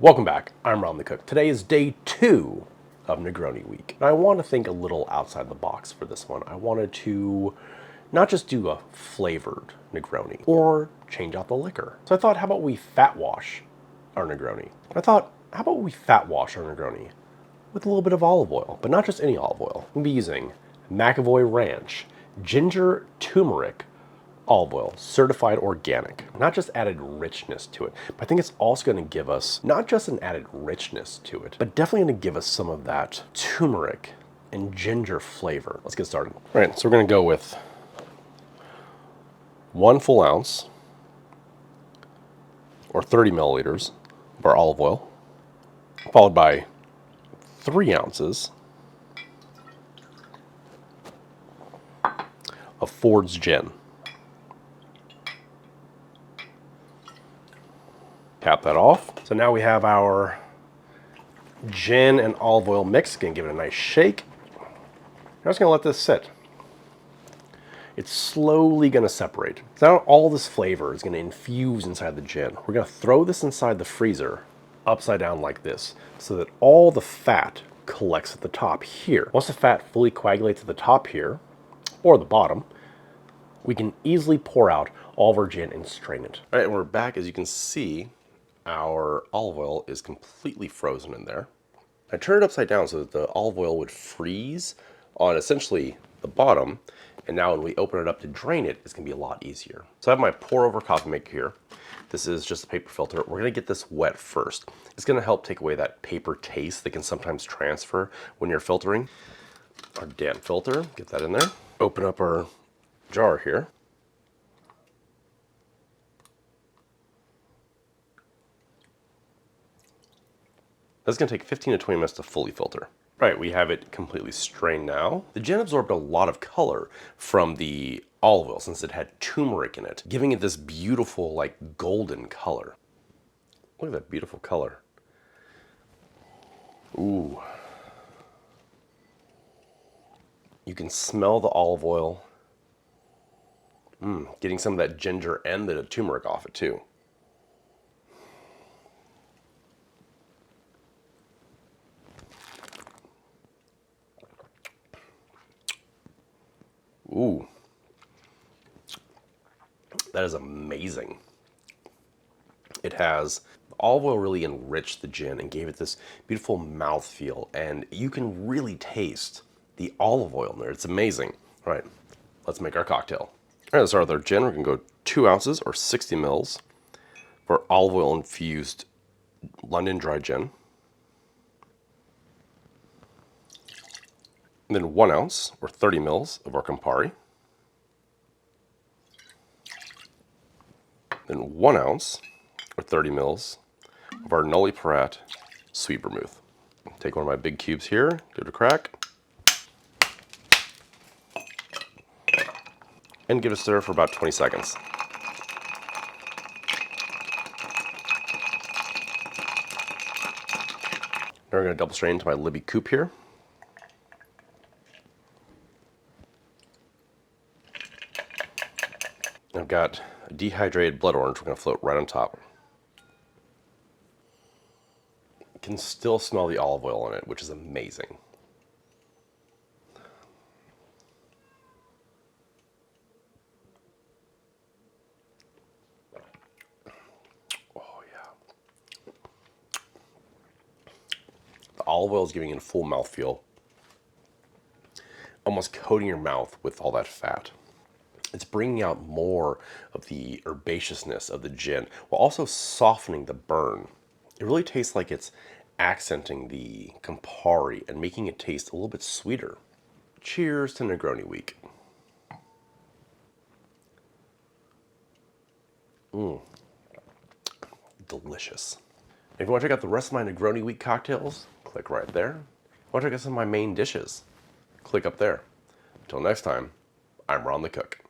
Welcome back, I'm Ron the Cook. Today is day 2 of Negroni week. And I want to think a little outside the box for this one. I wanted to not just do a flavored Negroni or change out the liquor. So I thought, how about we fat wash our Negroni? I thought, how about we fat wash our Negroni with a little bit of olive oil, but not just any olive oil. We'll be using McAvoy Ranch, ginger turmeric, olive oil, certified organic. Not just added richness to it, but I think it's also going to give us not just an added richness to it, but definitely going to give us some of that turmeric and ginger flavor. Let's get started. All right, so we're going to go with 1 full ounce or 30 milliliters of our olive oil, followed by 3 ounces of Ford's gin. Cap that off. So now we have our gin and olive oil mix. Gonna give it a nice shake. I'm just gonna let this sit. It's slowly gonna separate. So now all this flavor is gonna infuse inside the gin. We're gonna throw this inside the freezer upside down like this so that all the fat collects at the top here. Once the fat fully coagulates at the top here, or the bottom, we can easily pour out all of our gin and strain it. All right, and we're back. As you can see, our olive oil is completely frozen in there. I turned it upside down so that the olive oil would freeze on essentially the bottom, and now when we open it up to drain it, it's gonna be a lot easier. So I have my pour over coffee maker here. This is just a paper filter. We're gonna get this wet first. It's gonna help take away that paper taste that can sometimes transfer when you're filtering. Our damp filter, get that in there. Open up our jar here. That's gonna take 15 to 20 minutes to fully filter. Right, we have it completely strained now. The gin absorbed a lot of color from the olive oil since it had turmeric in it, giving it this beautiful, like, golden color. Look at that beautiful color. Ooh. You can smell the olive oil. Getting some of that ginger and the turmeric off it too. Ooh, that is amazing. It has, the olive oil really enriched the gin and gave it this beautiful mouthfeel, and you can really taste the olive oil in there. It's amazing. All right, let's make our cocktail. All right, let's start with our gin. We're gonna go 2 ounces or 60 mils for olive oil infused London dry gin. And then 1 ounce or 30 mils of our Campari. Then 1 ounce or 30 mils of our Nulli-Parat sweet vermouth. Take one of my big cubes here, give it a crack. And give it a stir for about 20 seconds. Now we're gonna double strain into my Libby coupe here. I've got a dehydrated blood orange. We're going to float right on top. You can still smell the olive oil in it, which is amazing. Oh yeah. The olive oil is giving it a full mouthfeel, almost coating your mouth with all that fat. It's bringing out more of the herbaceousness of the gin while also softening the burn. It really tastes like it's accenting the Campari and making it taste a little bit sweeter. Cheers to Negroni week. Delicious. If you want to check out the rest of my Negroni week cocktails, click right there. If you want to check out some of my main dishes, click up there. Until next time, I'm Ron the Cook.